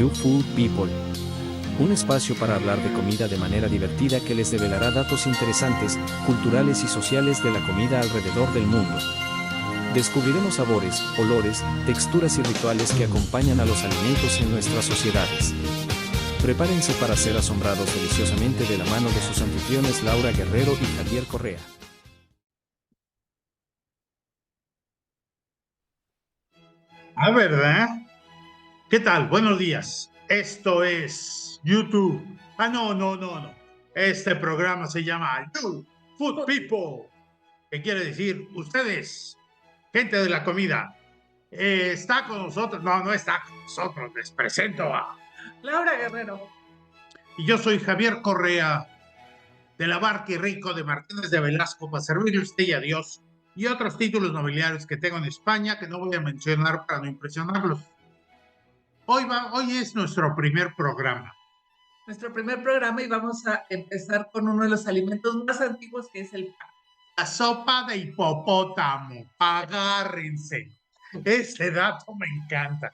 You Food People. Un espacio para hablar de comida de manera divertida que les develará datos interesantes, culturales y sociales de la comida alrededor del mundo. Descubriremos sabores, olores, texturas y rituales que acompañan a los alimentos en nuestras sociedades. Prepárense para ser asombrados deliciosamente de la mano de sus anfitriones Laura Guerrero y Javier Correa. ¿Verdad? ¿Qué tal? Buenos días. Esto es YouTube. No. Este programa se llama You Food People. ¿Qué quiere decir? Ustedes, gente de la comida. Está con nosotros. No está con nosotros. Les presento a Laura Guerrero. Y yo soy Javier Correa, de la Barca y Rico de Martínez de Velasco, para servirle a usted y a Dios, y otros títulos nobiliarios que tengo en España que no voy a mencionar para no impresionarlos. Hoy es nuestro primer programa. Nuestro primer programa y vamos a empezar con uno de los alimentos más antiguos que es el pan. La sopa de hipopótamo. Agárrense. Ese dato me encanta.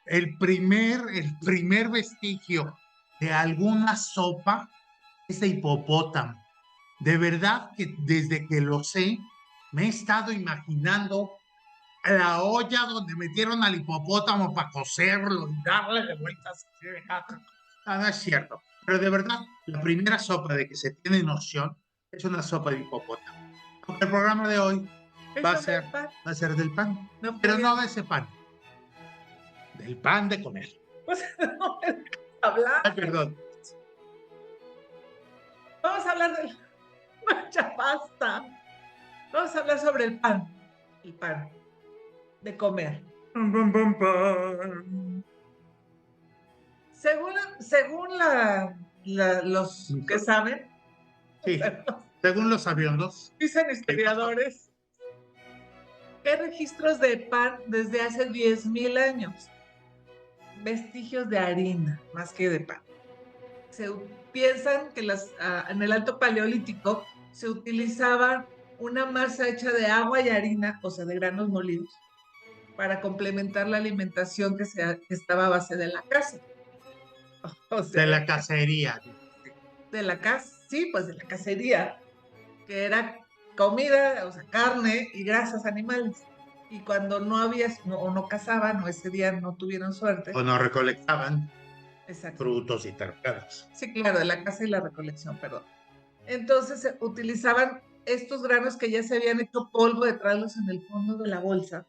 El primer vestigio de alguna sopa es de hipopótamo. De verdad que desde que lo sé, me he estado imaginando la olla donde metieron al hipopótamo para cocerlo y darle de vueltas. No es cierto. Pero de verdad, la primera sopa de que se tiene noción es una sopa de hipopótamo. Aunque el programa de hoy va a ser del pan. No, pero no de ese pan. Del pan de comer. Pues no hablar. Ay, perdón. Vamos a hablar de mucha pasta. Vamos a hablar sobre el pan. El pan de comer. Según los que saben, sí, según los aviondos, dicen historiadores, que hay registros de pan desde hace 10,000 años. Vestigios de harina, más que de pan. Se piensan que en el Alto Paleolítico se utilizaba una masa hecha de agua y harina, o sea, de granos molidos, para complementar la alimentación que estaba a base de la casa. O sea, de la cacería. De la casa, sí, pues de la cacería, que era comida, o sea, carne y grasas animales. Y cuando no había, o no cazaban, o ese día no tuvieron suerte. O no recolectaban. Exacto. Frutos y terpenos. Sí, claro, de la caza y la recolección, perdón. Entonces se utilizaban estos granos que ya se habían hecho polvo de traerlos en el fondo de la bolsa,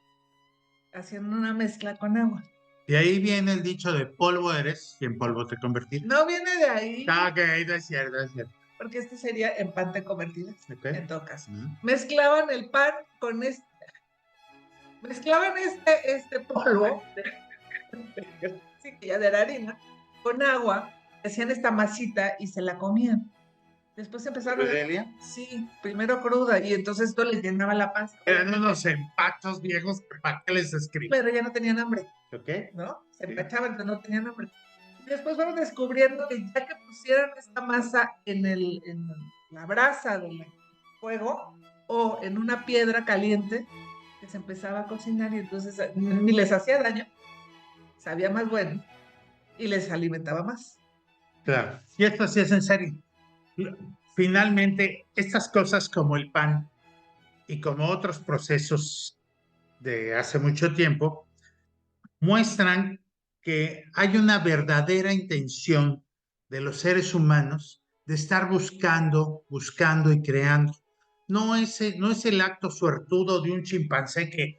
haciendo una mezcla con agua. De ahí viene el dicho de polvo eres y en polvo te convertirás. No viene de ahí. Ok, no es cierto, es cierto. Porque este sería en pan te convertirás, okay. En todo caso. Mezclaban el pan con mezclaban este polvo, sí, que ya de la harina, con agua, hacían esta masita y se la comían. Después empezaron sí, primero cruda, y entonces esto les llenaba la panza. Eran unos empachos viejos, ¿para qué les escribí? Pero ya no tenían hambre. ¿Ok? ¿No? Se empachaban, pero no tenían hambre. Y después fueron descubriendo que ya que pusieran esta masa en la brasa del fuego o en una piedra caliente, que se empezaba a cocinar y entonces ni les hacía daño, sabía más bueno y les alimentaba más. Claro. Y esto sí es en serio. Finalmente, estas cosas como el pan y como otros procesos de hace mucho tiempo muestran que hay una verdadera intención de los seres humanos de estar buscando y creando. No es el acto suertudo de un chimpancé que,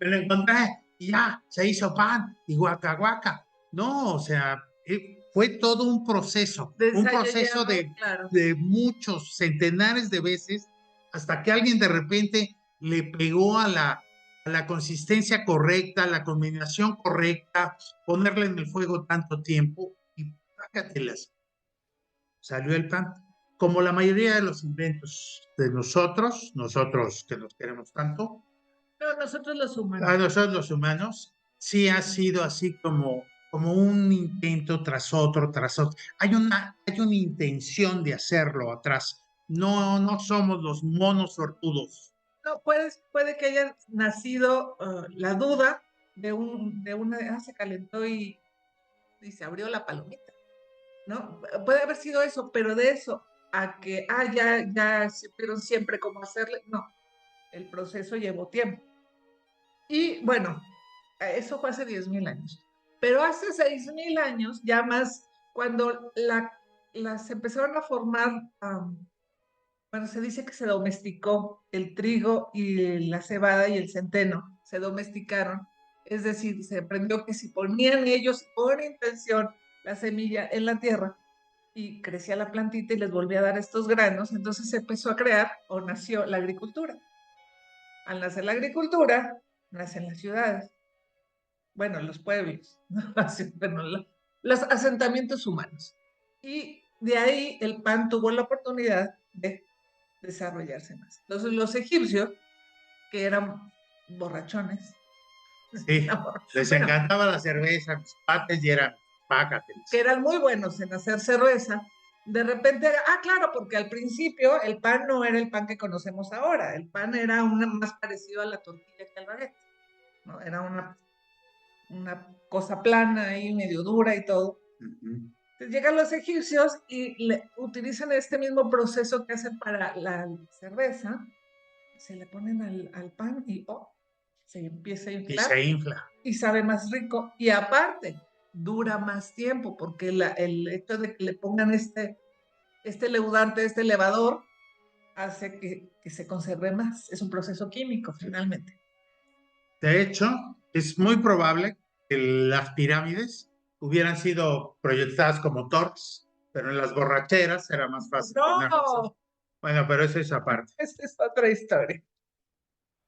me lo encontré y ya, se hizo pan y guaca guaca. No, o sea, fue todo un proceso de muchos centenares de veces hasta que alguien de repente le pegó a la consistencia correcta, la combinación correcta, ponerle en el fuego tanto tiempo y págatelas. Salió el pan. Como la mayoría de los inventos de nosotros que nos queremos tanto. No, nosotros los humanos. A nosotros los humanos, sí ha sido así como un intento tras otro. Hay una intención de hacerlo atrás. No somos los monos sortudos. No, puede que haya nacido la duda de una, se calentó y y se abrió la palomita, ¿no? Puede haber sido eso, pero de eso a que, ya supieron siempre cómo hacerle, no, el proceso llevó tiempo. Y bueno, eso fue hace 10,000 años. Pero hace 6,000 años, ya más, cuando las empezaron a formar, bueno, se dice que se domesticó el trigo y la cebada y el centeno, se domesticaron. Es decir, se aprendió que si ponían ellos con intención la semilla en la tierra y crecía la plantita y les volvía a dar estos granos, entonces se empezó a crear o nació la agricultura. Al nacer la agricultura, nacen las ciudades, bueno, los pueblos, ¿no? Bueno, los asentamientos humanos. Y de ahí el pan tuvo la oportunidad de desarrollarse más. Entonces los egipcios, que eran borrachones, Sí, les bueno, encantaba la cerveza, los pates y eran pácateles. que eran muy buenos en hacer cerveza, de repente, claro, porque al principio el pan no era el pan que conocemos ahora, el pan era más parecido a la tortilla que al baguette, ¿no? Era una cosa plana y medio dura y todo. Uh-huh. Entonces llegan los egipcios y utilizan este mismo proceso que hacen para la cerveza, se le ponen al pan y se empieza a inflar. Y se infla. Y sabe más rico. Y aparte, dura más tiempo, porque el hecho de que le pongan este leudante, este elevador, hace que se conserve más. Es un proceso químico, finalmente. De hecho, es muy probable que las pirámides hubieran sido proyectadas como torres, pero en las borracheras era más fácil. ¡No! Bueno, pero eso es aparte. Esa es otra historia.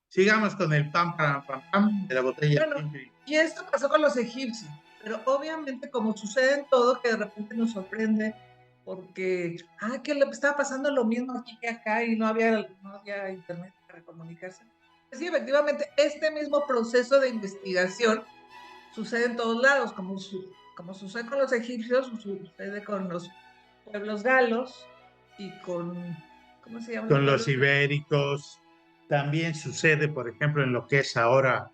Sigamos con el pam, pam, pam, pam de la botella. Bueno, y esto pasó con los egipcios, pero obviamente como sucede en todo, que de repente nos sorprende, porque, que le estaba pasando lo mismo aquí que acá y no había internet para comunicarse. Sí, efectivamente, este mismo proceso de investigación sucede en todos lados, como sucede con los egipcios, sucede con los pueblos galos y con, ¿cómo se llama? Con los ibéricos. También sucede, por ejemplo, en lo que es ahora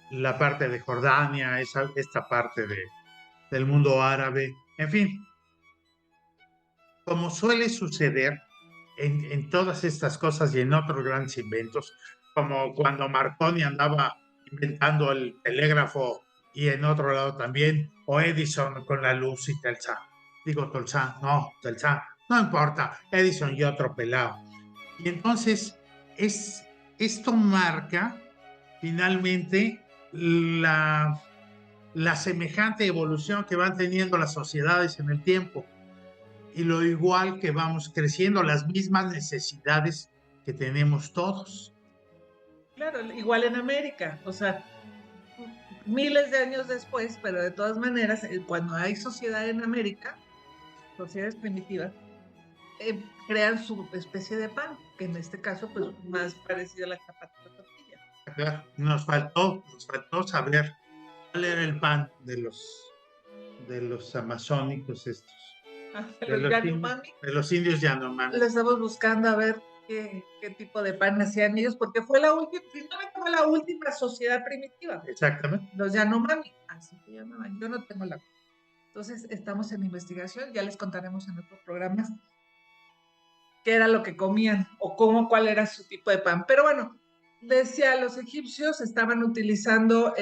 la parte de Jordania, esta parte del mundo árabe. En fin, como suele suceder en todas estas cosas y en otros grandes inventos, como cuando Marconi andaba inventando el telégrafo y en otro lado también, o Edison con la luz y Telsán. Digo Tolsán, no, Telsán, no importa, Edison y otro pelado. Y entonces esto marca finalmente la semejante evolución que van teniendo las sociedades en el tiempo y lo igual que vamos creciendo, las mismas necesidades que tenemos todos. Claro, igual en América, o sea, miles de años después, pero de todas maneras, cuando hay sociedad en América, sociedades primitivas, crean su especie de pan, que en este caso, pues, más parecido a la chapata de tortilla. Nos faltó saber cuál era el pan de los amazónicos estos. De los indios Yanomami. Lo estamos buscando a ver qué tipo de pan hacían ellos, porque finalmente fue la última sociedad primitiva. Exactamente. Los Yanomami, así se llamaban. Yo no tengo la. Entonces, estamos en investigación, ya les contaremos en otros programas qué era lo que comían o cuál era su tipo de pan. Pero bueno, decía, los egipcios estaban utilizando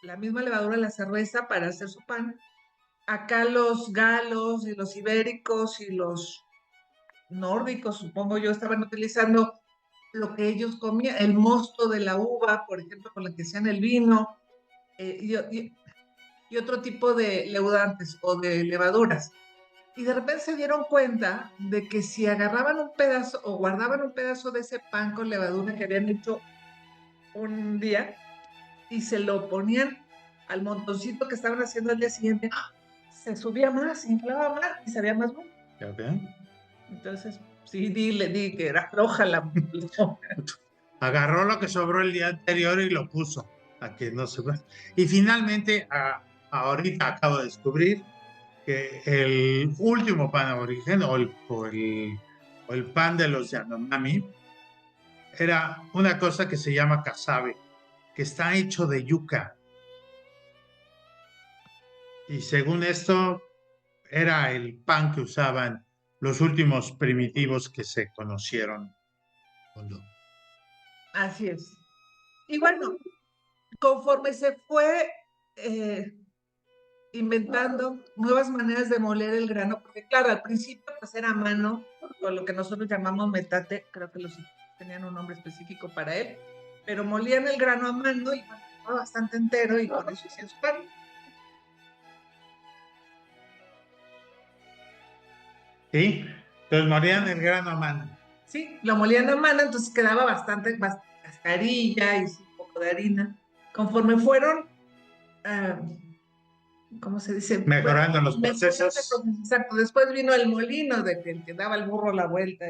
la misma levadura de la cerveza para hacer su pan. Acá los galos y los ibéricos y los nórdicos, supongo yo, estaban utilizando lo que ellos comían, el mosto de la uva, por ejemplo, con la que hacían el vino, y otro tipo de leudantes o de levaduras. Y de repente se dieron cuenta de que si agarraban un pedazo o guardaban un pedazo de ese pan con levadura que habían hecho un día y se lo ponían al montoncito que estaban haciendo al día siguiente, se subía más, se inflaba más y sabía más bueno. Okay. Entonces, sí, le di que era floja la. Agarró lo que sobró el día anterior y lo puso a que no se. Y finalmente, ahorita acabo de descubrir que el último pan aborigen o el pan de los Yanomami era una cosa que se llama casabe, que está hecho de yuca. Y según esto, era el pan que usaban los últimos primitivos que se conocieron. Así es. Y bueno, conforme se fue inventando nuevas maneras de moler el grano, porque claro, al principio pues era a mano, o lo que nosotros llamamos metate, creo que los tenían un nombre específico para él, pero molían el grano a mano y estaba bastante entero y con eso hacían su pan. ¿Sí? Entonces morían el grano a mano. Sí, lo molían a mano, entonces quedaba bastante cascarilla y un poco de harina. Conforme fueron ¿cómo se dice? Mejorando los procesos. Exacto. Después vino el molino de que el que daba el burro la vuelta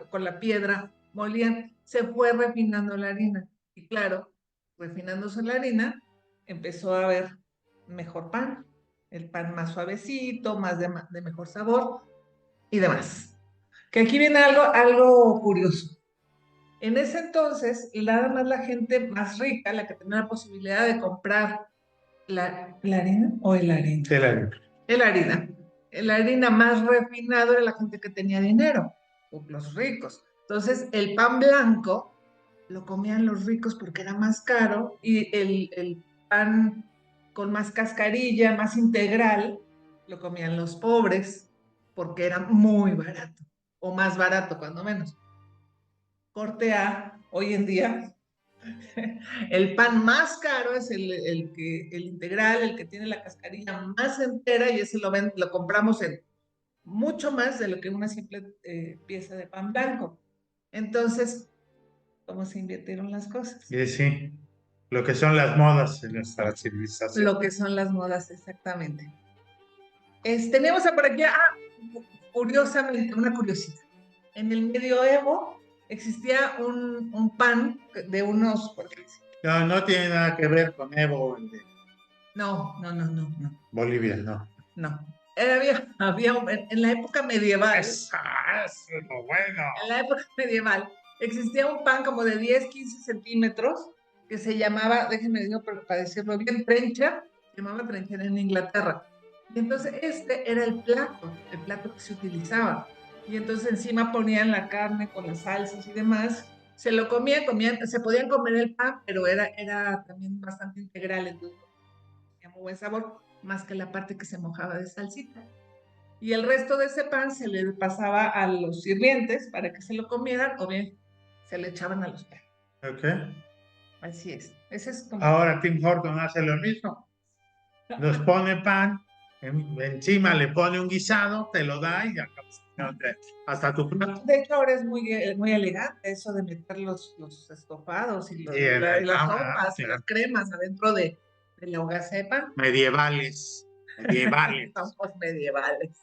con la piedra molían. Se fue refinando la harina. Y claro, refinándose la harina, empezó a haber mejor pan. El pan más suavecito, más de mejor sabor y demás. Que aquí viene algo curioso. En ese entonces, nada más la gente más rica, la que tenía la posibilidad de comprar ¿la harina o el harina? El harina. El harina. La harina más refinado era la gente que tenía dinero, los ricos. Entonces, el pan blanco lo comían los ricos porque era más caro y el pan con más cascarilla, más integral, lo comían los pobres porque era muy barato, o más barato, cuando menos. Corte A, hoy en día, el pan más caro es el integral, el que tiene la cascarilla más entera y ese lo compramos en mucho más de lo que una simple pieza de pan blanco. Entonces, ¿cómo se invirtieron las cosas? Y sí, lo que son las modas en nuestra civilización. Lo que son las modas, exactamente. Tenemos por aquí, curiosamente, una curiosidad. En el medioevo existía un pan de unos... No, no tiene nada que ver con Evo de No. Bolivia, no. No. Había en la época medieval. Eso es lo bueno. En la época medieval existía un pan como de 10, 15 centímetros que se llamaba, déjenme decirlo para decirlo bien, trencher, se llamaba trencher en Inglaterra. Y entonces este era el plato que se utilizaba. Y entonces encima ponían la carne con las salsas y demás. Se lo comían, se podían comer el pan, pero era también bastante integral, entonces tenía muy buen sabor, más que la parte que se mojaba de salsita. Y el resto de ese pan se le pasaba a los sirvientes para que se lo comieran o bien se le echaban a los perros. Ok. Así es. Ese es como... Ahora Tim Horton hace lo mismo. Nos pone pan, encima le pone un guisado, te lo da y acabas hasta tu plato. De hecho, ahora es muy elegante eso de meter los estofados y las sopas y las cremas adentro de la hogaza de pan. Medievales. Somos medievales.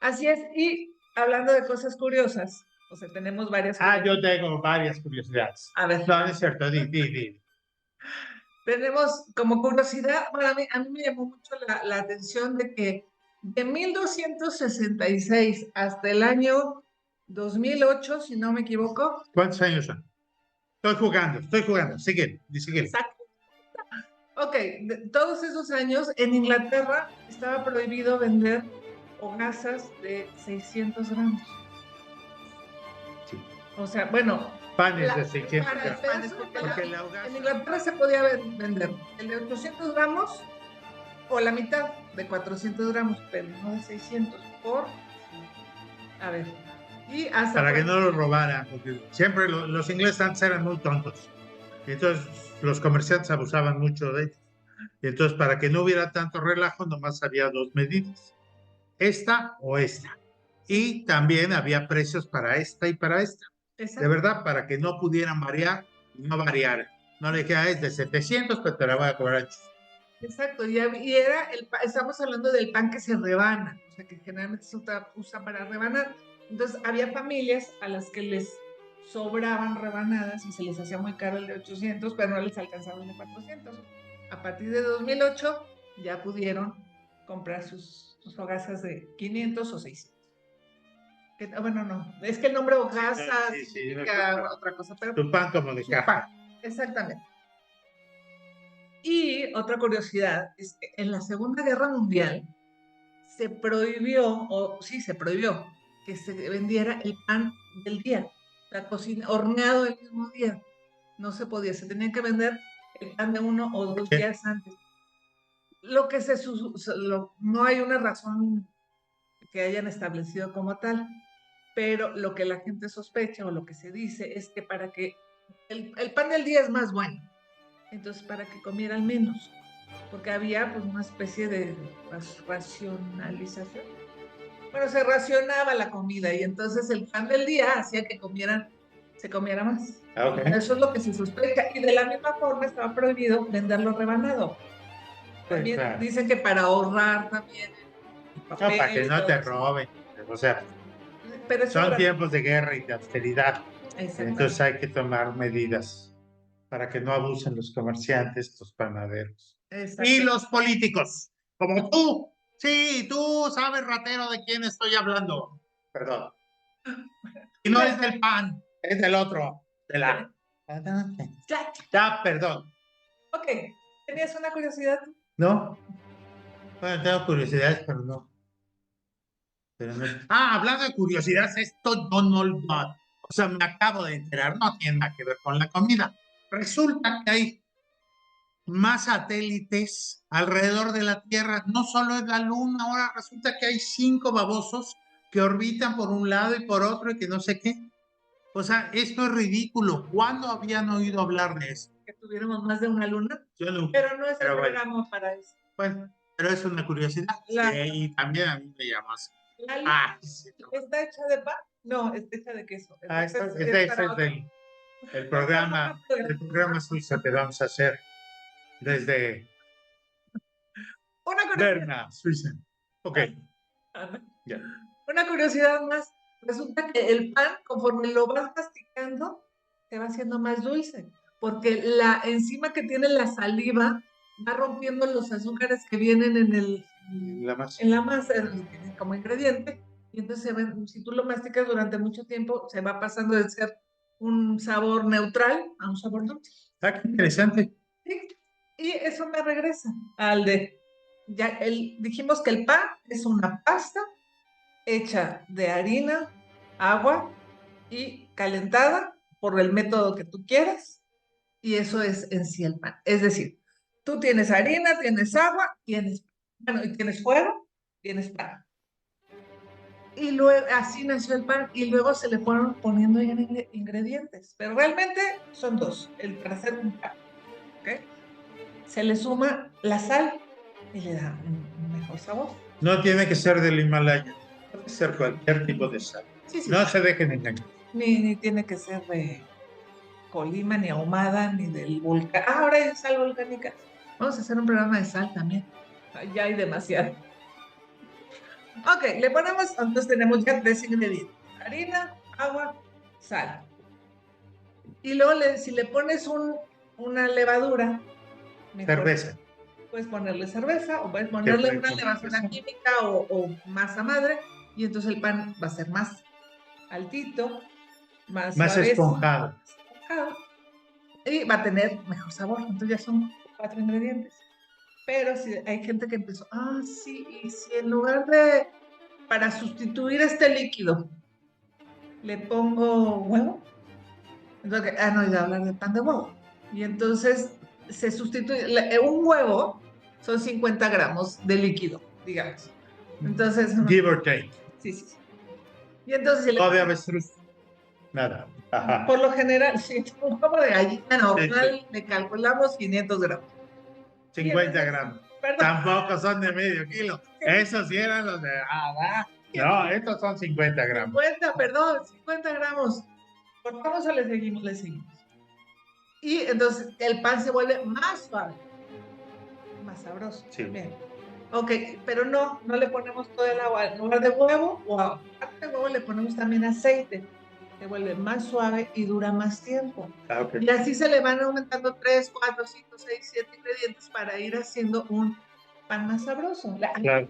Así es. Y hablando de cosas curiosas, o sea, tenemos varias curiosidades. Yo tengo varias curiosidades. A ver. No, es cierto, di. Tenemos como curiosidad, bueno, a mí me llamó mucho la atención de que de 1266 hasta el año 2008, si no me equivoco. ¿Cuántos años son? Estoy jugando. Sigue. Exacto. Ok, todos esos años en Inglaterra estaba prohibido vender hogazas de 600 gramos. Sí. O sea, bueno, panes de 600 gramos. Porque en Inglaterra se podía vender el de 800 gramos o la mitad de 400 gramos, pero no de 600 a ver. Y hasta para que no lo robaran, porque siempre los ingleses antes eran muy tontos. Y entonces los comerciantes abusaban mucho de ellos. Y entonces para que no hubiera tanto relajo, nomás había dos medidas. Esta o esta. Y también había precios para esta y para esta. Exacto. De verdad, para que no pudieran variar y no variar. No le queda es de 700, pero te la voy a cobrar. Exacto, y era estamos hablando del pan que se rebana, o sea, que generalmente se usa para rebanar. Entonces, había familias a las que les sobraban rebanadas y se les hacía muy caro el de 800, pero no les alcanzaba el de 400. A partir de 2008 ya pudieron comprar sus hogazas de 500 o 600. Bueno, no, es que el nombre hogaza significa otra cosa, pero tu pan como de caja. Exactamente. Y otra curiosidad es que en la Segunda Guerra Mundial se prohibió, o sí, se prohibió que se vendiera el pan del día, la cocina, horneado el mismo día. No se podía, se tenía que vender el pan de 1 o 2 ¿Qué? días antes. Lo que no hay una razón que hayan establecido como tal, pero lo que la gente sospecha o lo que se dice es que para que el pan del día es más bueno, entonces para que comieran menos, porque había pues una especie de racionalización. Bueno, se racionaba la comida y entonces el pan del día hacía que se comiera más. Ok. Eso es lo que se sospecha. Y de la misma forma estaba prohibido venderlo rebanado. Pues, También claro. dicen que para ahorrar también el No, para papel que y no todo te eso. roben. O sea, Pero eso son durante- tiempos de guerra y de austeridad. Exactamente. Entonces hay que tomar medidas para que no abusen los comerciantes, los panaderos. Y los políticos, como tú. Sí, tú sabes, ratero, de quién estoy hablando. Perdón. Y no es del PAN, es del otro. De la... Ya. Ya, perdón. Ok, ¿tenías una curiosidad? ¿No? Bueno, tengo curiosidades, pero no. Ah, hablando de curiosidades, esto Donald Duck. O sea, me acabo de enterar, no tiene nada que ver con la comida. Resulta que hay más satélites alrededor de la Tierra, no solo es la Luna, ahora resulta que hay 5 babosos que orbitan por un lado y por otro y que no sé qué. O sea, esto es ridículo. ¿Cuándo habían oído hablar de eso? Que tuviéramos más de una luna, Yo no. pero no es el Pero bueno, programa para eso. bueno, pero es una curiosidad. Y también a mí me llamas. ¿La luna Sí, no. está hecha de pan? No, está hecha de queso. Este Entonces, es para otro. el programa Suiza que vamos a hacer desde Una curiosidad. Berna, Suiza. Ok, ya. Una curiosidad más. Resulta que el pan, conforme lo vas masticando, se va haciendo más dulce, porque la enzima que tiene la saliva va rompiendo los azúcares que vienen La más. en la masa como ingrediente, y entonces si tú lo masticas durante mucho tiempo, se va pasando de ser un sabor neutral a un sabor dulce. Ah, qué interesante. ¿Sí? Y eso me regresa al de, dijimos que el pan es una pasta hecha de harina, agua y calentada por el método que tú quieras, y eso es en sí el pan. Es decir, tú tienes harina, tienes agua, y tienes fuego, tienes pan. Y luego así nació el pan y luego se le fueron poniendo ingredientes, pero realmente son 2, para hacer un pan. ¿Okay? Se le suma la sal y le da un mejor sabor. No tiene que ser del Himalaya, puede ser cualquier tipo de sal. Sí, No se dejen engañar. Ni tiene que ser de Colima, ni ahumada, ni del volcán. Ahora hay sal volcánica. Vamos a hacer un programa de sal también. Ya hay demasiado. Ok, le ponemos, entonces tenemos ya 3 ingredientes. Harina, agua, sal. Y luego si le pones una levadura, mejor, Cerveza. puedes ponerle cerveza o puedes ponerle una levadura química o masa madre, y entonces el pan va a ser más altito, más esponjado. Y va a tener mejor sabor. Entonces ya son 4 ingredientes. Pero si hay gente que empezó, sí, y si en lugar de, para sustituir este líquido, le pongo huevo. Entonces, no, iba a hablar de pan de huevo. Y entonces se sustituye, un huevo son 50 gramos de líquido, digamos. Entonces, give or take. Sí. Y entonces, ¿O de avestruz? Nada. Ajá. Por lo general, sí, un huevo de gallina normal, le calculamos 500 gramos. 50 gramos. Perdón. Tampoco son de medio kilo. Esos sí eran los de... No, estos son 50 gramos. 50 gramos. ¿Cortamos o le seguimos? Le seguimos. Y entonces el pan se vuelve más suave, más sabroso. Sí. Bien. Ok, pero no le ponemos todo el agua. En lugar de huevo, o aparte de huevo, le ponemos también aceite. Se vuelve más suave y dura más tiempo. Okay. Y así se le van aumentando 3, 4, 5, 6, 7 ingredientes para ir haciendo un pan más sabroso. Claro.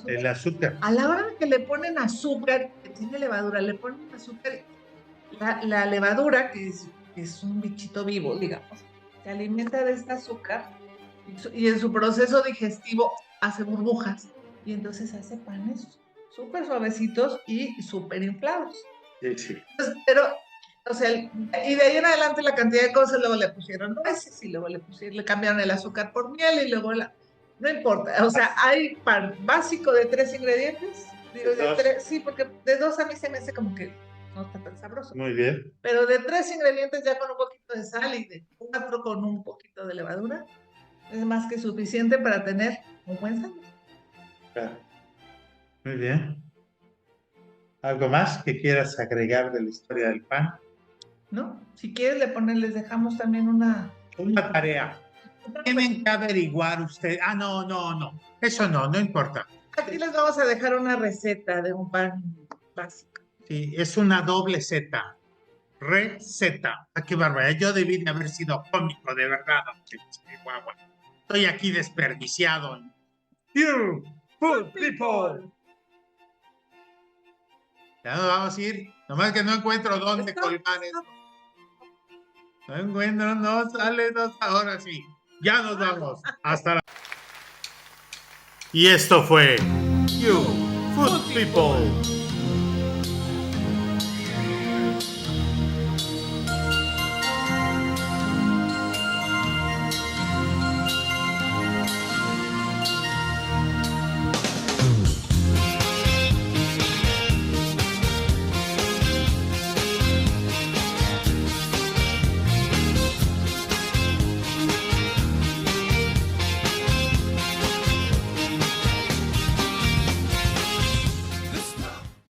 El azúcar. A la hora que le ponen azúcar, que tiene levadura, le ponen azúcar. La levadura, que es un bichito vivo, digamos, se alimenta de este azúcar y en su proceso digestivo hace burbujas y entonces hace panes súper suavecitos y súper inflados. Sí, sí. Entonces, pero, o sea, y de ahí en adelante la cantidad de cosas, luego le pusieron nueces y luego le cambiaron el azúcar por miel y luego no importa, o sea, hay pan básico de 3 ingredientes, digo, de 3, sí, porque de 2 a mí se me hace como que no está tan sabroso. Muy bien. Pero de 3 ingredientes ya con un poquito de sal y de 4 con un poquito de levadura, es más que suficiente para tener un buen sándwich. Claro. Muy bien. ¿Algo más que quieras agregar de la historia del pan? ¿No? Si quieres les dejamos también Una tarea. Tienen que averiguar ustedes. No. Eso no importa. Aquí les vamos a dejar una receta de un pan básico. Sí, es una doble Z. Receta. Qué barbaridad. Yo debí de haber sido cómico, de verdad. Chihuahua. Estoy aquí desperdiciado. You, food people. Ya nos vamos a ir. Nomás que no encuentro dónde colgar esto. No encuentro, no sale, no. Ahora sí. Ya nos vamos. Hasta la. Y esto fue You, Food People.